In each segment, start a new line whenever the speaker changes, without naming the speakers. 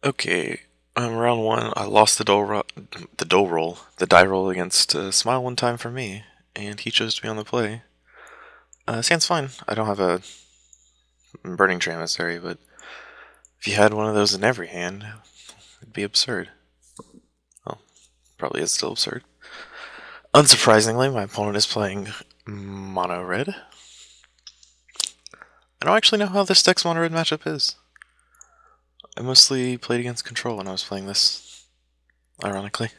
Okay, round one, I lost the die roll against Smile one time for me, and he chose to be on the play. Sounds fine. I don't have a Burning Tree Emissary, but if you had one of those in every hand, it'd be absurd. Well, probably is still absurd. Unsurprisingly, my opponent is playing mono red. I don't actually know how this deck's mono red matchup is. I mostly played against control when I was playing this, ironically.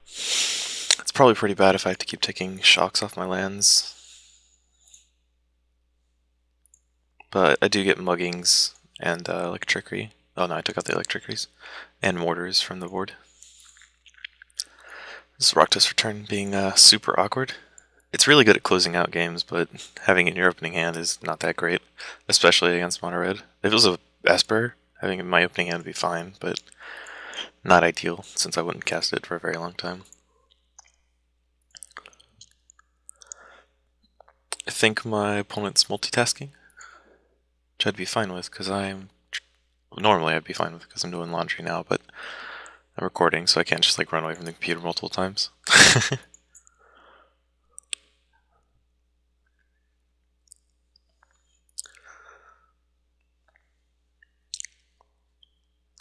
It's probably pretty bad if I have to keep taking shocks off my lands. But I do get muggings and electricity. Oh no, I took out the electricities. And mortars from the board. This Rakdos return being super awkward. It's really good at closing out games, but having it in your opening hand is not that great, especially against mono red. If it was a Esper, having it in my opening hand would be fine, but not ideal since I wouldn't cast it for a very long time. I think my opponent's multitasking, which I'd be fine with because normally I'd be fine with because I'm doing laundry now, but I'm recording, so I can't just like run away from the computer multiple times.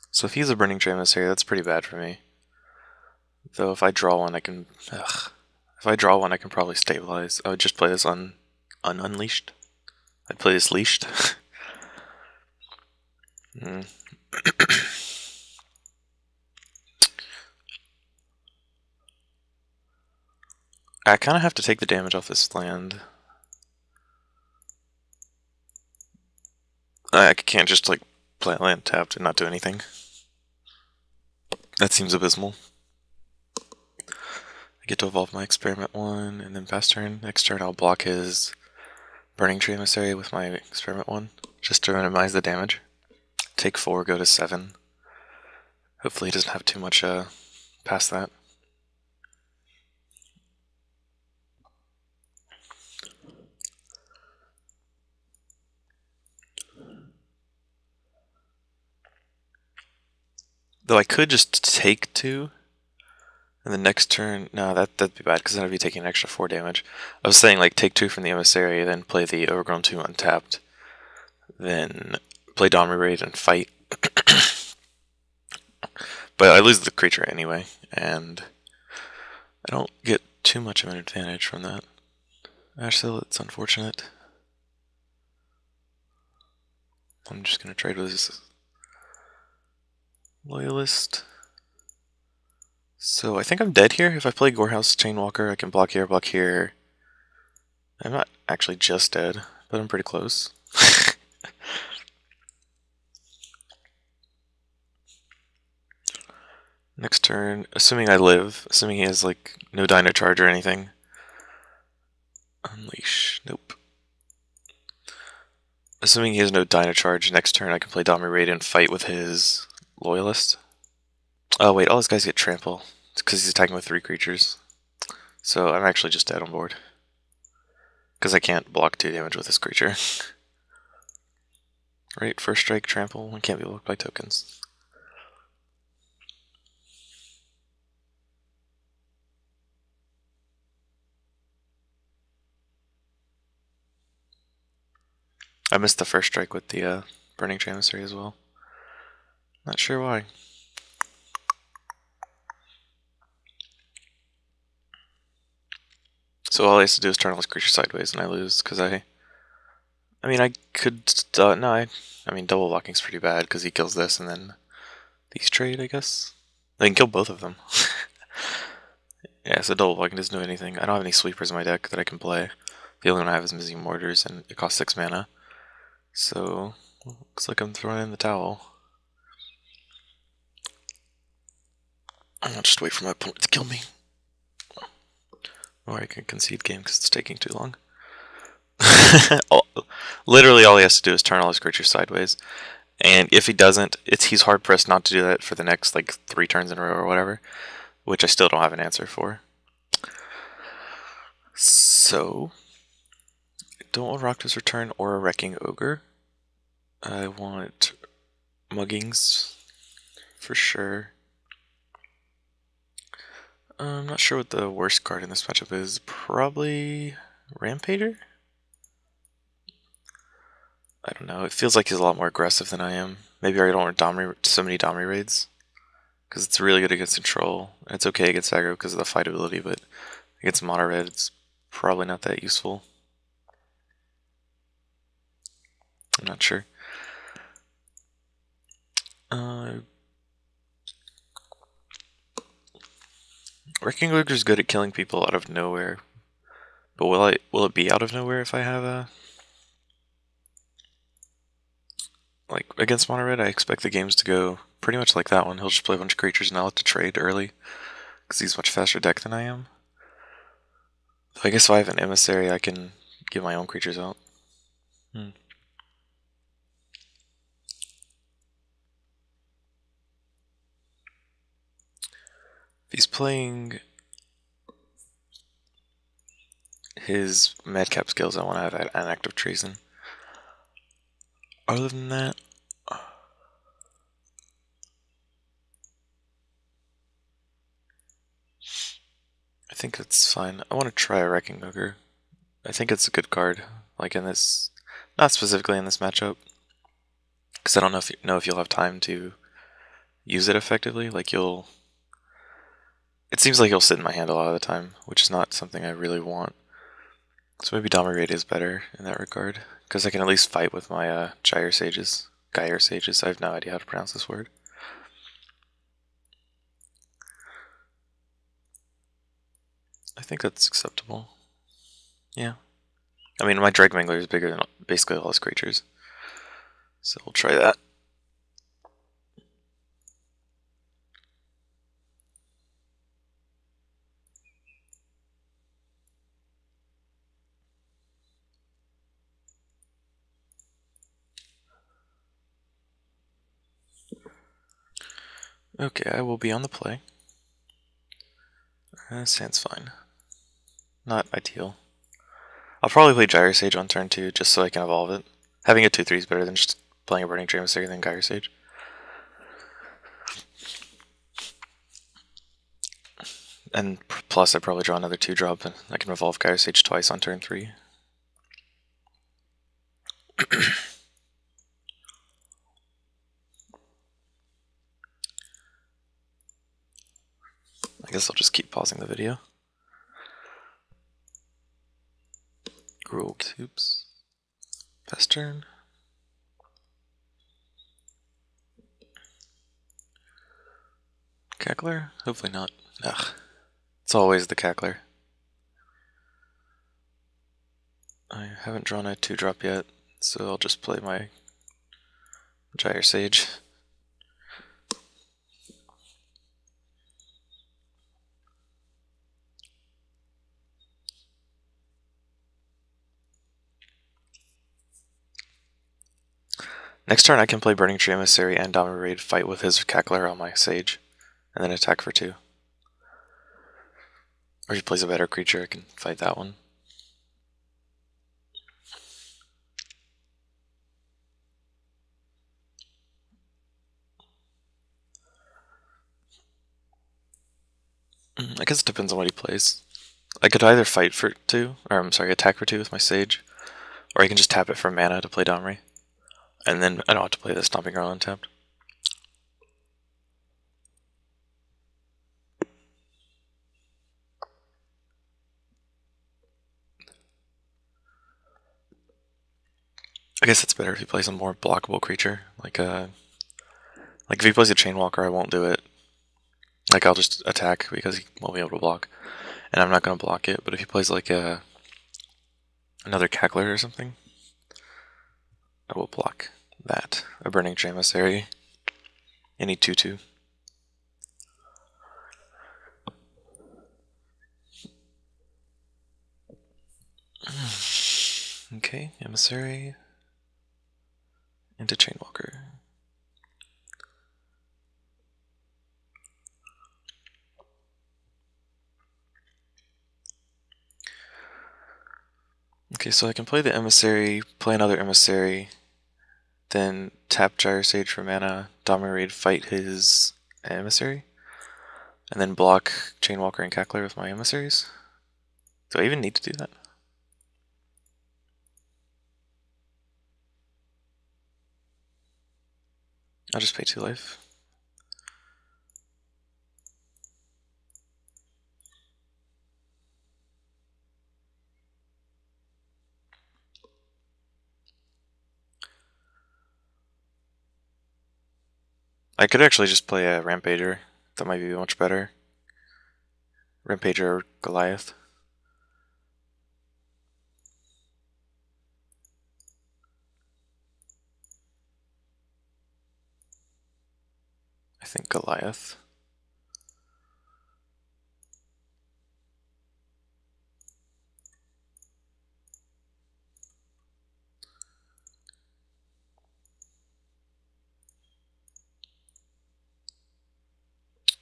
So if he's a Burning Tree Emissary, that's pretty bad for me. Though if I draw one, I can. If I draw one, I can probably stabilize. I would just play this on unleashed. I'd play this leashed. I kind of have to take the damage off this land. I can't just like play a land tapped and not do anything. That seems abysmal. I get to evolve my Experiment 1 and then pass turn. Next turn I'll block his Burning Tree Emissary with my Experiment 1 just to minimize the damage. Take 4, go to 7. Hopefully he doesn't have too much past that. Though I could just take 2, and the next turn, no, that'd be bad because then I'd be taking an extra 4 damage. I was saying like take 2 from the Emissary, then play the Overgrown 2 untapped, then play Dominate Raid and fight. But I lose the creature anyway, and I don't get too much of an advantage from that. Actually, it's unfortunate. I'm just going to trade with this Loyalist. So I think I'm dead here. If I play Gorehouse Chainwalker, I can block here. I'm not actually just dead, but I'm pretty close. Next turn, assuming I live, assuming he has like no Dino Charge or anything. Unleash, nope. Assuming he has no Dino Charge, next turn I can play Dominate Raid and fight with his Loyalist. Oh wait, all his guys get Trample. It's because he's attacking with 3 creatures. So I'm actually just dead on board. Because I can't block 2 damage with this creature. Right, first strike, Trample, and can't be blocked by tokens. I missed the first strike with the Burning Tree Emissary as well. Not sure why. So all I have to do is turn all his creature sideways and I lose because I mean, I could, no, I mean, double blocking's pretty bad because he kills this and then these trade, I guess. I can kill both of them. Yeah, so double blocking doesn't do anything. I don't have any sweepers in my deck that I can play. The only one I have is Missing Mortars and it costs 6 mana. So, looks like I'm throwing in the towel. I'll just wait for my opponent to kill me. Or I can concede game because it's taking too long. Literally all he has to do is turn all his creatures sideways. And if he doesn't, he's hard pressed not to do that for the next like 3 turns in a row or whatever. Which I still don't have an answer for. So, I don't want Rakdos Return or a Wrecking Ogre. I want muggings for sure. I'm not sure what the worst card in this matchup is. Probably Rampager? I don't know. It feels like he's a lot more aggressive than I am. Maybe I don't want so many Domri raids. Because it's really good against control. And it's okay against aggro because of the fight ability, but against mono red, it's probably not that useful. I'm not sure. Wrecking Ogre's good at killing people out of nowhere. But will it be out of nowhere if I have a... Like, against mono red, I expect the games to go pretty much like that one. He'll just play a bunch of creatures and I'll have to trade early. Because he's much faster deck than I am. So I guess if I have an emissary, I can get my own creatures out. If he's playing his madcap skills, I want to have an act of treason. Other than that, I think that's fine. I want to try a Wrecking Ogre. I think it's a good card, like in this, not specifically in this matchup, because I don't know if you'll have time to use it effectively. Like it seems like you'll sit in my hand a lot of the time, which is not something I really want. So maybe Dominate is better in that regard, because I can at least fight with my Gyre Sages. I have no idea how to pronounce this word. I think that's acceptable. Yeah. I mean, my Drake Mangler is bigger than basically all his creatures. So we'll try that. Okay, I will be on the play. Sounds fine. Not ideal. I'll probably play Gyre Sage on turn 2 just so I can evolve it. Having a 2/3 is better than just playing a Burning Dream Emissary than Gyre Sage. And plus I probably draw another 2-drop and I can evolve Gyre Sage twice on turn 3. I guess I'll just keep pausing the video. Gruel Oops. Best turn. Cackler? Hopefully not. Ugh. It's always the Cackler. I haven't drawn a 2-drop yet, so I'll just play my Gyre Sage. Next turn I can play Burning Tree Emissary and Dominate fight with his Cackler on my Sage, and then attack for 2. Or if he plays a better creature, I can fight that one. I guess it depends on what he plays. I could either fight for 2, or I'm sorry, attack for 2 with my Sage, or I can just tap it for mana to play Domri. And then I don't have to play the Stomping Ground untapped. I guess it's better if he plays a more blockable creature, like if he plays a Chainwalker, I won't do it. Like I'll just attack because he won't be able to block, and I'm not gonna block it. But if he plays like another Cackler or something, I will block that. A Burning Tree Emissary, any 2/2. Okay, Emissary into Chainwalker. Okay, so I can play the Emissary, play another Emissary, Then tap Gyre Sage for mana, Dominated fight his emissary, and then block Chainwalker and Cackler with my emissaries. Do I even need to do that? I'll just pay 2 life. I could actually just play a Rampager. That might be much better. Rampager or Goliath. I think Goliath.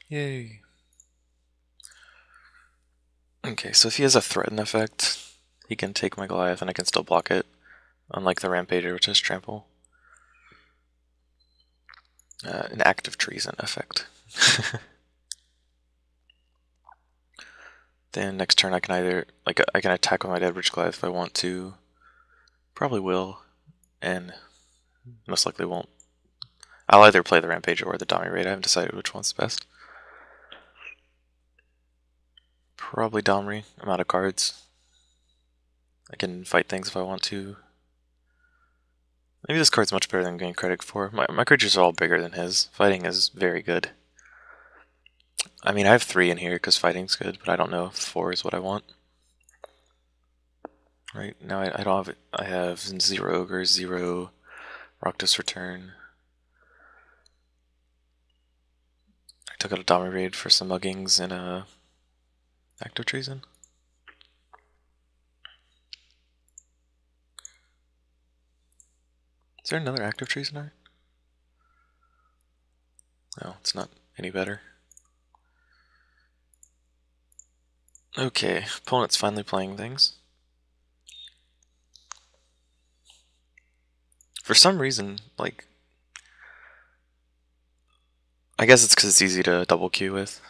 Yay. Okay, so if he has a threaten effect, he can take my Goliath and I can still block it, unlike the Rampager, which has trample. An active treason effect. Then next turn I can either, I can attack with my Deadbridge Goliath if I want to. Probably will, and most likely won't. I'll either play the Rampager or the Dominated. I haven't decided which one's best. Probably Domri. I'm out of cards. I can fight things if I want to. Maybe this card's much better than I'm getting credit for. My creatures are all bigger than his. Fighting is very good. I mean, I have 3 in here because fighting's good, but I don't know if 4 is what I want. Right now, I don't have it. I have 0 Ogres, 0 Rakdos Return. I took out a Dominated for some muggings and a Active Treason. Is there another Active Treason art? No, it's not any better. Okay, opponent's finally playing things. For some reason, like, I guess it's because it's easy to double queue with.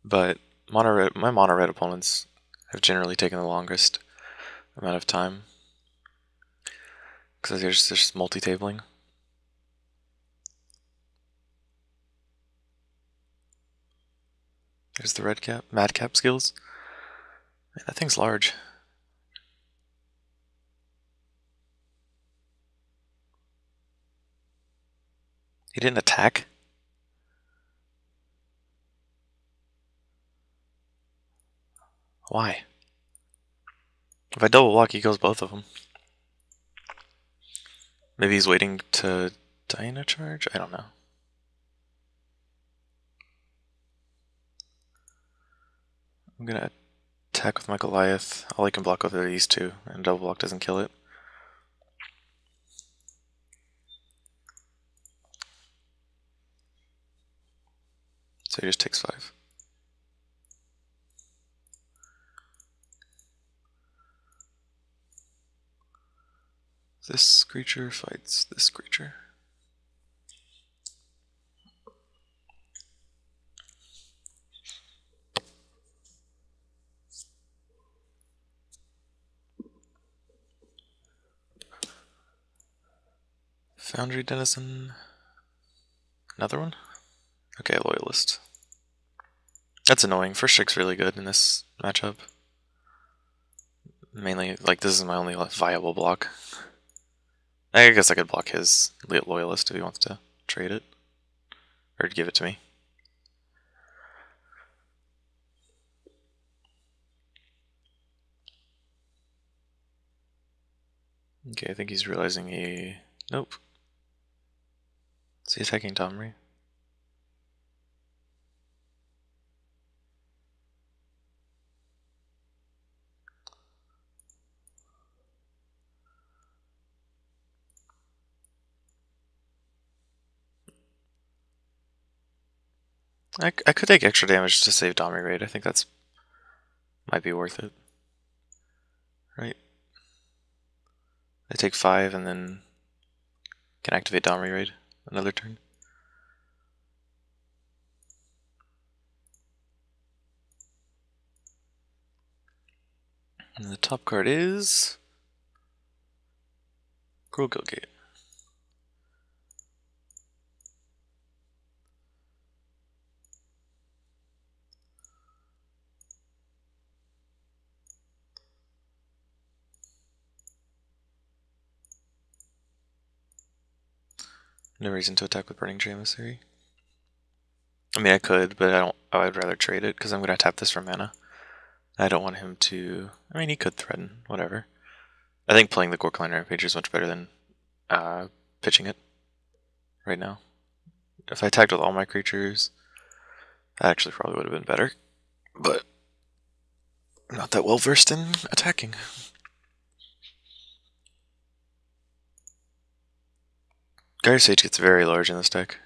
But my mono red opponents have generally taken the longest amount of time because there's just multi-tabling. There's the red cap, madcap skills. Man, that thing's large. He didn't attack? Why? If I double block, he kills both of them. Maybe he's waiting to Dyna charge? I don't know. I'm gonna attack with my Goliath. All he can block with are these two, and double block doesn't kill it. So he just takes 5. This creature fights this creature. Foundry Denizen. Another one? Okay, Loyalist. That's annoying. First Strike's really good in this matchup. Mainly, like, this is my only viable block. I guess I could block his Loyalist if he wants to trade it. Or give it to me. Okay, I think he's realizing he... Nope. Is he attacking Domri? I could take extra damage to save Domri Raid. I think that's might be worth it. Right? I take 5 and then can activate Domri Raid another turn. And the top card is Cruel Guildgate. No reason to attack with Burning Emissary. I mean, I could, but I would rather trade it because I'm going to tap this for mana. I don't want him to. I mean, he could threaten, whatever. I think playing the Gorkline Rampage is much better than pitching it right now. If I attacked with all my creatures, that actually probably would have been better. But I'm not that well versed in attacking. Gyre Sage gets very large in this deck.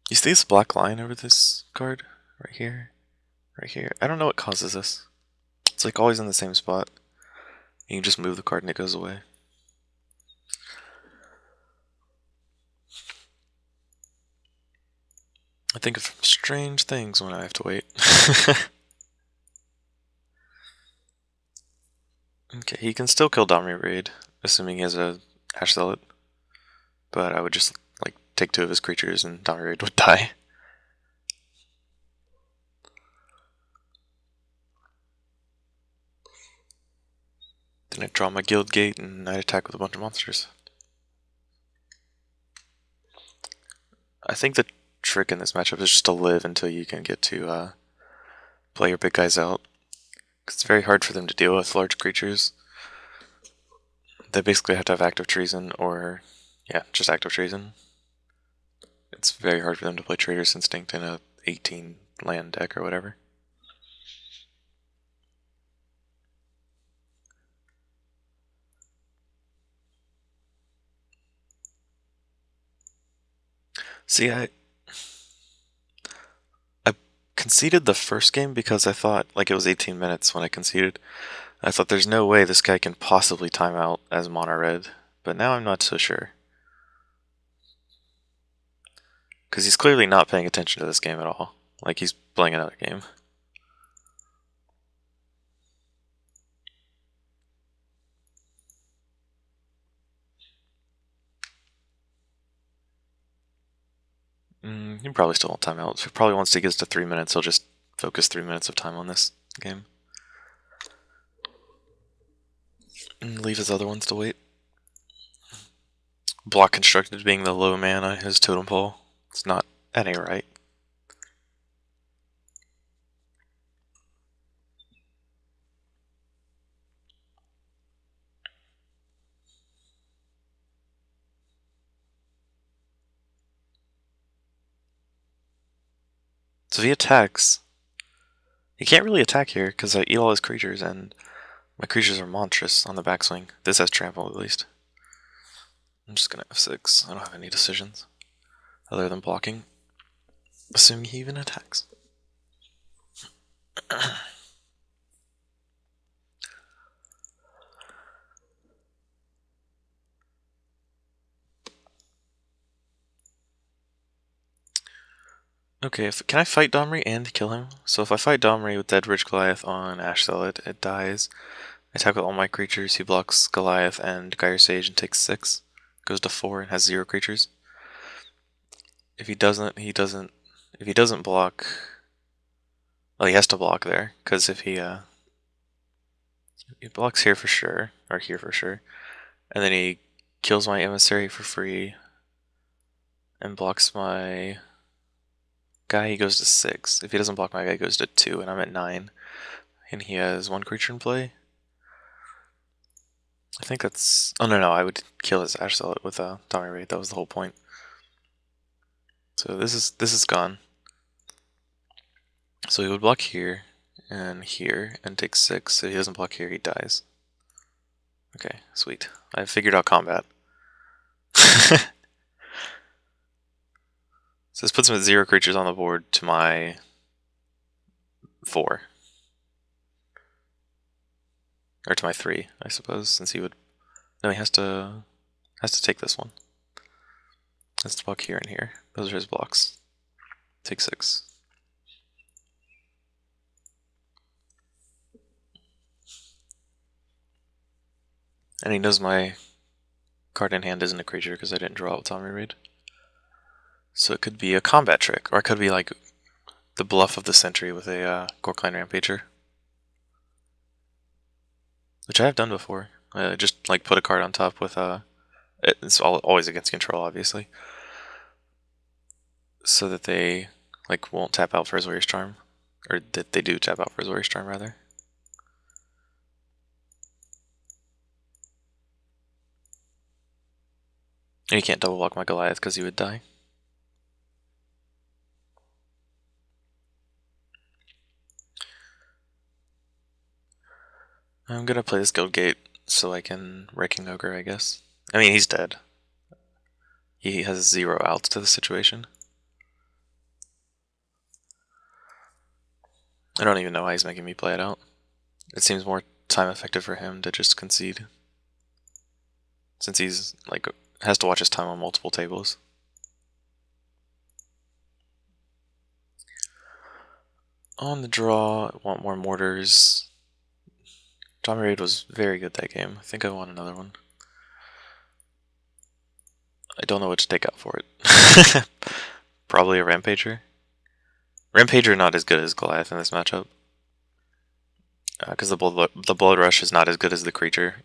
You see this black line over this card? Right here. Right here. I don't know what causes this. It's like always in the same spot. You can just move the card and it goes away. I think of strange things when I have to wait. Okay, he can still kill Domri Raid, assuming he has a Ash Zealot. But I would just like take 2 of his creatures and Domri Raid would die. Then I draw my Guild Gate and I attack with a bunch of monsters. I think the trick in this matchup is just to live until you can get to play your big guys out. It's very hard for them to deal with large creatures. They basically have to have active treason or, yeah, just active treason. It's very hard for them to play Trader's Instinct in a 18 land deck or whatever. See, I conceded the first game because I thought, like, it was 18 minutes when I conceded. I thought there's no way this guy can possibly time out as mono red, but now I'm not so sure. Because he's clearly not paying attention to this game at all. Like, he's playing another game. He probably still won't time out. He probably once he gets to 3 minutes, he'll just focus 3 minutes of time on this game. And leave his other ones to wait. Block constructed being the low mana, his totem pole. It's not any right. So if he attacks, he can't really attack here because I eat all his creatures and my creatures are monstrous on the backswing. This has trample at least. I'm just gonna F6. I don't have any decisions other than blocking, assuming he even attacks. Okay, can I fight Domri and kill him? So if I fight Domri with Dead Ridge Goliath on Ash Zealot, it dies. I attack with all my creatures, he blocks Goliath and Gyre Sage and takes 6. Goes to 4 and has 0 creatures. If he doesn't block, well, he has to block there, because if he blocks here for sure, or here for sure, and then he kills my emissary for free and blocks my guy, he goes to 6. If he doesn't block my guy, he goes to 2, and I'm at 9. And he has 1 creature in play. I think that's... Oh, no, I would kill his Ash Zealot with a Domri Raid. That was the whole point. So this is gone. So he would block here, and take 6. If he doesn't block here, he dies. Okay, sweet. I figured out combat. So this puts him at 0 creatures on the board to my 4. Or to my 3, I suppose, since he would... No, he has to take this one. Has to block here and here. Those are his blocks. Take 6. And he knows my card in hand isn't a creature because I didn't draw it with Tommy Reed. So it could be a combat trick, or it could be like the bluff of the Sentry with a Gorkline Rampager. Which I have done before. Just like put a card on top with it's always against control, obviously. So that they like won't tap out for Azorius Charm. Or that they do tap out for Azorius Charm, rather. And you can't double block my Goliath because he would die. I'm gonna play this Guild Gate so I can Wrecking Ogre, I guess. I mean, he's dead. He has 0 outs to the situation. I don't even know why he's making me play it out. It seems more time effective for him to just concede. Since he's like has to watch his time on multiple tables. On the draw, I want more mortars. Tommy Reid was very good that game. I think I want another one. I don't know what to take out for it. Probably a Rampager. Rampager not as good as Goliath in this matchup. Because the Blood Rush is not as good as the creature.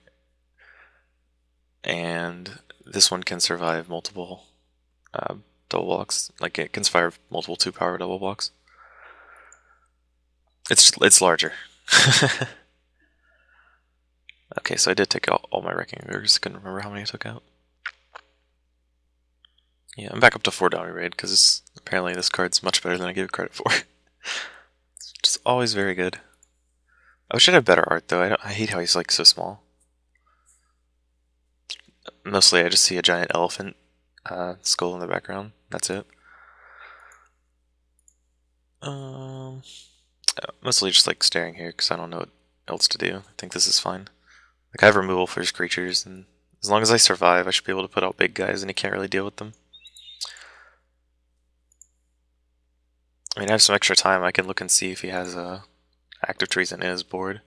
And this one can survive multiple double blocks. Like it can survive multiple 2-power double blocks. It's larger. Okay, so I did take out all my Wrecking Ogres. Couldn't remember how many I took out. Yeah, I'm back up to 4 Tommy Raid because apparently this card's much better than I give it credit for. It's just always very good. I wish I had better art though. I hate how he's like so small. Mostly I just see a giant elephant skull in the background. That's it. Mostly just like staring here because I don't know what else to do. I think this is fine. Like I have removal for his creatures, and as long as I survive, I should be able to put out big guys, and he can't really deal with them. I mean, I have some extra time. I can look and see if he has active treason in his board.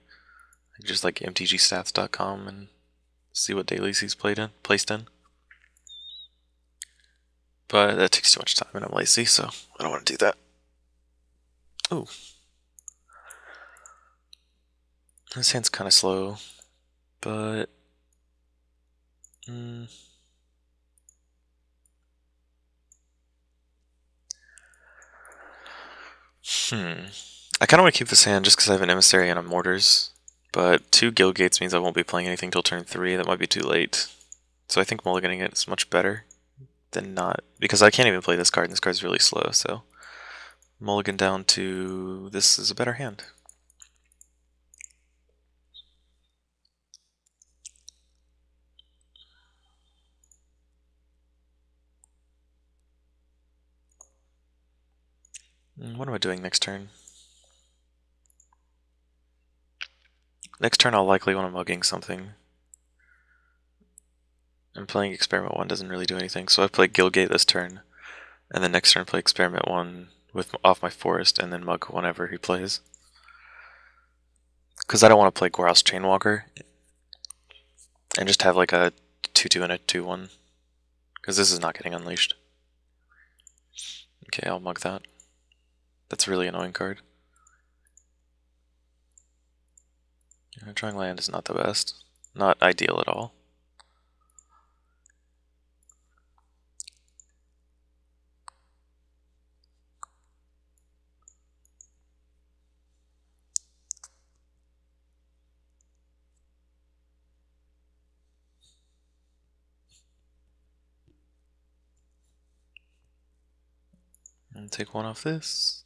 Just like mtgstats.com and see what dailies he's placed in. But that takes too much time, and I'm lazy, so I don't want to do that. Ooh. This hand's kind of slow, but... I kind of want to keep this hand just because I have an Emissary and a Mortars, but 2 Guild Gates means I won't be playing anything till turn 3. That might be too late. So I think mulliganing it is much better than not, because I can't even play this card, and this card's really slow, so mulligan down to this is a better hand. What am I doing next turn? Next turn I'll likely want to mugging something. And playing Experiment 1 doesn't really do anything, so I play Guildgate this turn, and then next turn play Experiment 1 off my forest, and then mug whenever he plays. Because I don't want to play Gorath's Chainwalker, and just have like a 2-2 and a 2-1. Because this is not getting unleashed. Okay, I'll mug that. That's a really annoying card. Drawing land is not the best. Not ideal at all. And take 1 off this.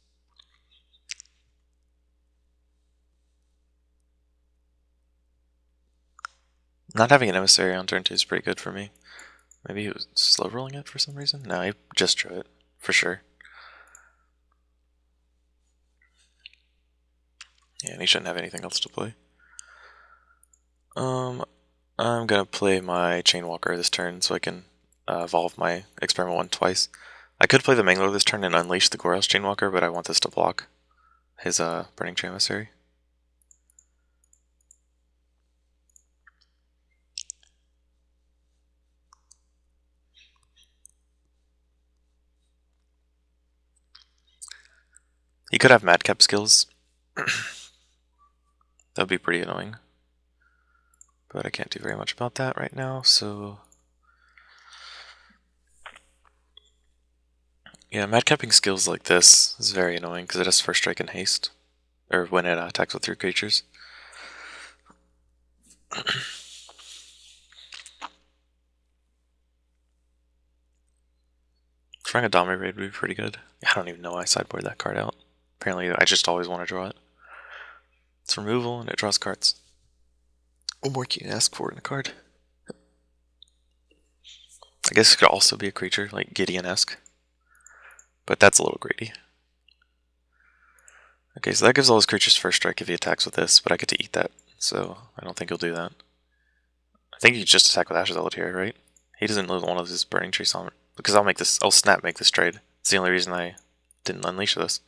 Not having an Emissary on turn 2 is pretty good for me. Maybe he was slow rolling it for some reason? No, he just drew it, for sure. Yeah, and he shouldn't have anything else to play. I'm gonna play my Chainwalker this turn so I can evolve my Experiment 1 twice. I could play the Mangler this turn and unleash the Gorehouse Chainwalker, but I want this to block his Burning Tree Emissary. He could have Madcap skills. That would be pretty annoying. But I can't do very much about that right now, so... Yeah, Madcapping skills like this is very annoying because it has First Strike and Haste. Or when it attacks with 3 creatures. Trying a Domi Raid would be pretty good. I don't even know why I sideboard that card out. Apparently I just always want to draw it. It's removal and it draws cards. What more can you ask for in a card? I guess it could also be a creature, like Gideon-esque. But that's a little greedy. Okay, so that gives all his creatures First Strike if he attacks with this, but I get to eat that, so I don't think he'll do that. I think he just attack with Ashes Elatier, right? He doesn't lose one of his Burning Tree Summon. Because I'll snap make this trade. It's the only reason I didn't unleash this.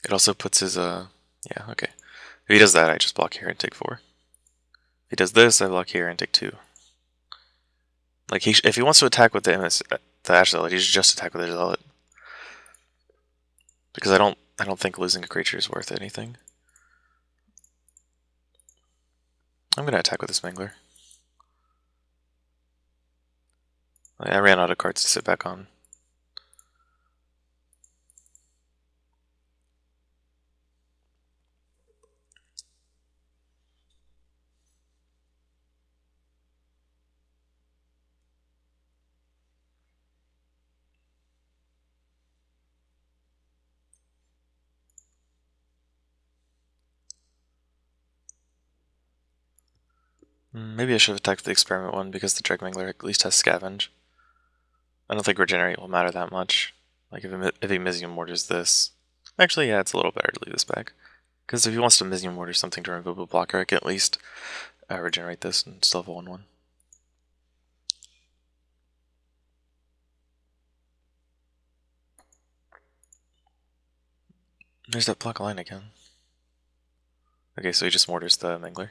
It also puts his, yeah, okay. If he does that, I just block here and take 4. If he does this, I block here and take 2. Like, if he wants to attack with the Ashes Zealot, he should just attack with the Zealot. Because I don't think losing a creature is worth anything. I'm gonna attack with this Mangler. I ran out of cards to sit back on. Maybe I should have attacked the Experiment 1 because the Dreg Mangler at least has Scavenge. I don't think Regenerate will matter that much. Like if he Mizium Mortars this... Actually, yeah, it's a little better to leave this back. Because if he wants to Mizium Mortar something to remove a blocker, I can at least regenerate this and still have a 1-1. There's that block line again. Okay, so he just Mortars the Mangler.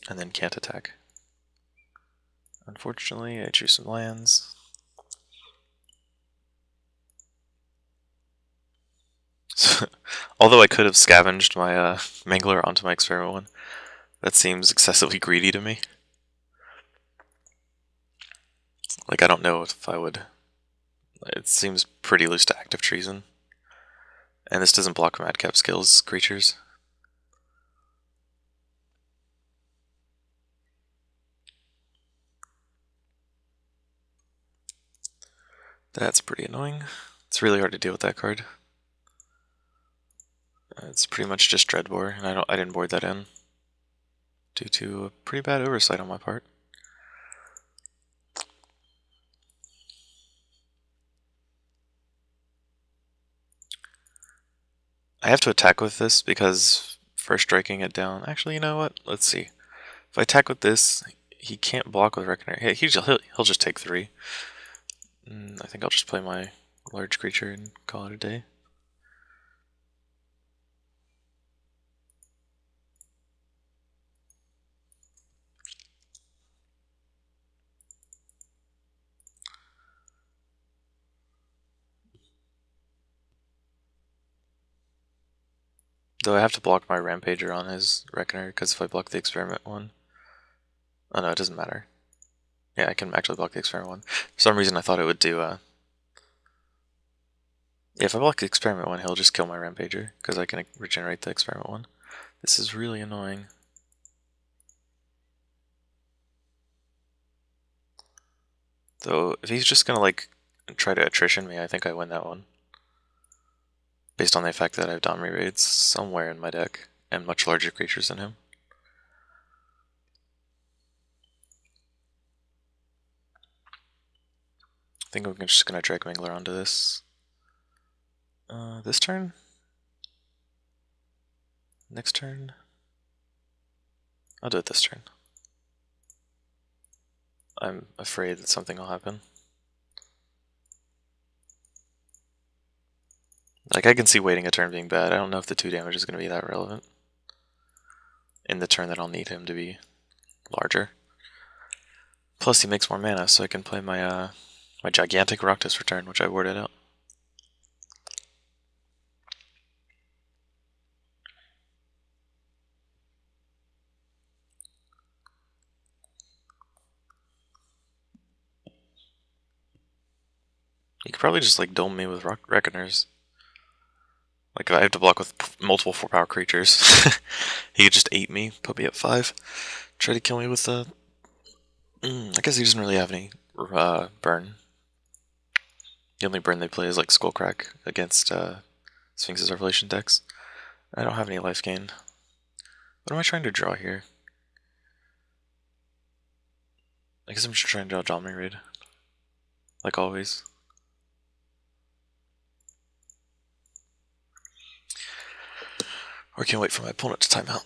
And then can't attack. Unfortunately, I drew some lands. Although I could have scavenged my Mangler onto my Experiment 1, that seems excessively greedy to me. Like, I don't know if I would... It seems pretty loose to Active Treason. And this doesn't block Madcap skills creatures. That's pretty annoying. It's really hard to deal with that card. It's pretty much just Dreadbore, and I didn't board that in due to a pretty bad oversight on my part. I have to attack with this because first striking it down. Actually, you know what? Let's see. If I attack with this, he can't block with Reckoner. Hey, he'll just take 3. I think I'll just play my large creature and call it a day. Though I have to block my Rampager on his Reckoner, because if I block the Experiment 1... Oh no, it doesn't matter. Yeah, I can actually block the Experiment 1. For some reason I thought it would do, yeah, if I block the Experiment 1, he'll just kill my Rampager, because I can regenerate the Experiment 1. This is really annoying. Though, if he's just gonna, like, try to attrition me, I think I win that one. Based on the fact that I have Domri Raids somewhere in my deck, and much larger creatures than him. I think I'm just gonna drag Mangler onto this. This turn? Next turn? I'll do it this turn. I'm afraid that something will happen. Like, I can see waiting a turn being bad. I don't know if the 2 damage is going to be that relevant in the turn that I'll need him to be larger. Plus, he makes more mana, so I can play my my gigantic Roctus return, which I worded out. You could probably just like dome me with Reckoners. Like if I have to block with multiple 4-power creatures, he could just 8 me, put me at 5, try to kill me with the. I guess he doesn't really have any burn. The only burn they play is like Skullcrack against Sphinx's Revelation decks. I don't have any life gain. What am I trying to draw here? I guess I'm just trying to draw Dominating Raid. Like always. Or can I wait for my opponent to time out?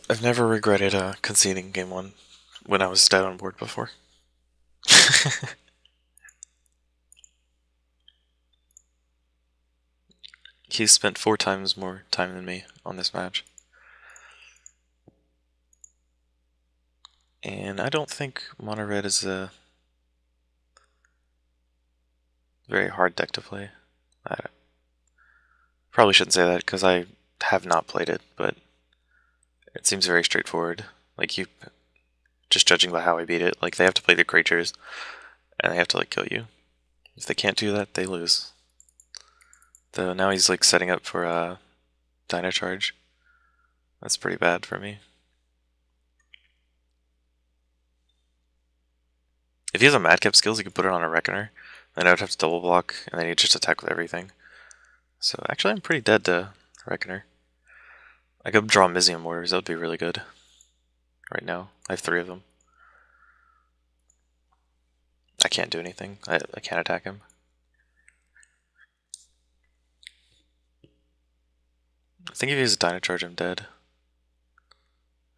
I've never regretted conceding game 1 when I was dead on board before. He's spent 4 times more time than me on this match. And I don't think Mono Red is a very hard deck to play. I probably shouldn't say that because I have not played it, but it seems very straightforward. Like, you just judging by how I beat it, like they have to play the creatures and they have to like kill you. If they can't do that, they lose. Though now he's like setting up for a Dino Charge. That's pretty bad for me. If he has a Madcap skills, he could put it on a Reckoner, then I would have to double block, and then he'd just attack with everything. So actually, I'm pretty dead to Reckoner. I could draw Mizium Warriors, that would be really good. Right now, I have 3 of them. I can't do anything. I can't attack him. I think if he has a Dino Charge, I'm dead.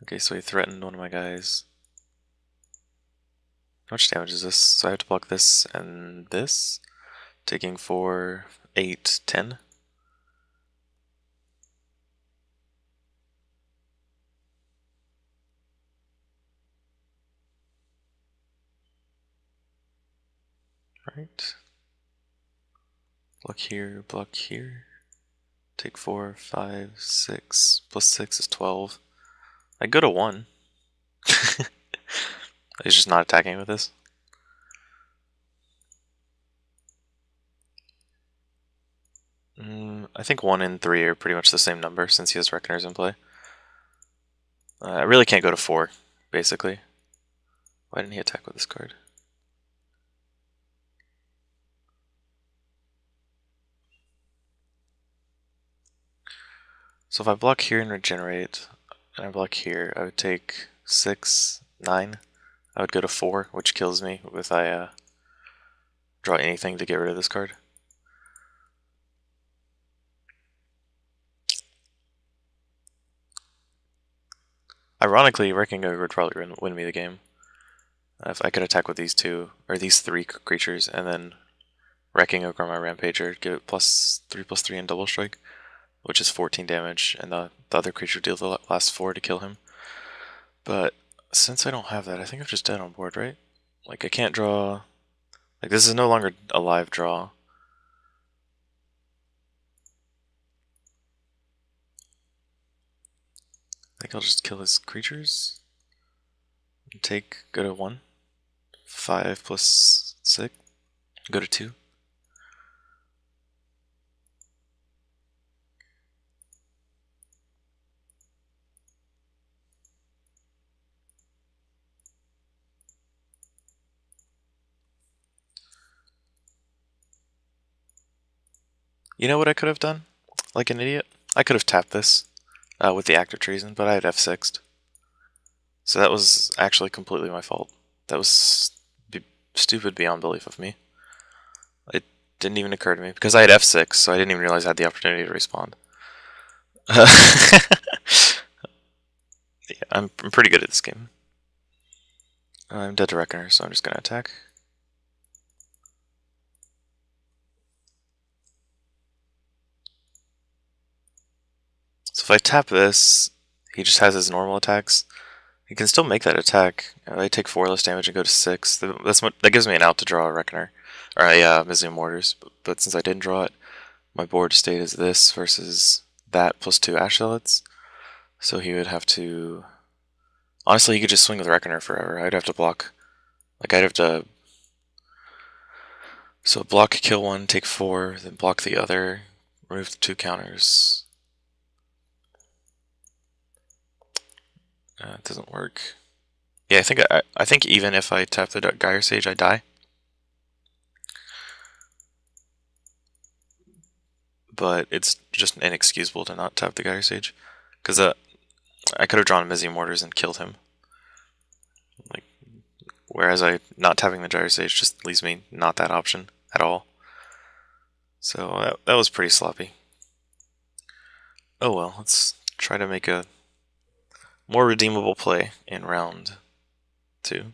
Okay, so he threatened one of my guys. How much damage is this? So I have to block this and this. Taking 4, 8, 10. Right. Block here, block here. Take 4, 5, 6. Plus 6 is 12. I go to 1. He's just not attacking with this. I think 1 and 3 are pretty much the same number since he has Reckoners in play. I really can't go to 4, basically. Why didn't he attack with this card? So if I block here and regenerate, and I block here, I would take 6, 9. I would go to 4, which kills me if I draw anything to get rid of this card. Ironically, Wrecking Ogre would probably win me the game. If I could attack with these 2, or these 3 creatures, and then Wrecking Ogre on my Rampager, give it +3/+3 and double strike, which is 14 damage, and the other creature deals the last 4 to kill him. But since I don't have that, I think I'm just dead on board, right? Like, I can't draw. Like, this is no longer a live draw. I think I'll just kill his creatures. And go to 1. 5 plus 6. Go to 2. You know what I could have done? Like an idiot? I could have tapped this with the Act of Treason, but I had F6'd. So that was actually completely my fault. That was stupid beyond belief of me. It didn't even occur to me, because I had F6, so I didn't even realize I had the opportunity to respond. Yeah, I'm pretty good at this game. I'm dead to Reckoner, so I'm just gonna attack. So if I tap this, he just has his normal attacks. He can still make that attack. I take 4 less damage and go to 6. That gives me an out to draw a Reckoner. Or a Museum Mortars. But since I didn't draw it, my board state is this versus that plus 2 Ash Zealots. So he would have to... Honestly, he could just swing with Reckoner forever. I'd have to block. Like, I'd have to... So block, kill 1, take 4, then block the other, remove the 2 counters. It doesn't work. Yeah, I think even if I tap the Gyre Sage, I die. But it's just inexcusable to not tap the Gyre Sage, because I could have drawn Mizzy Mortars and killed him. Like, whereas not tapping the Gyre Sage just leaves me not that option at all. So that was pretty sloppy. Oh well, let's try to make a more redeemable play in round 2.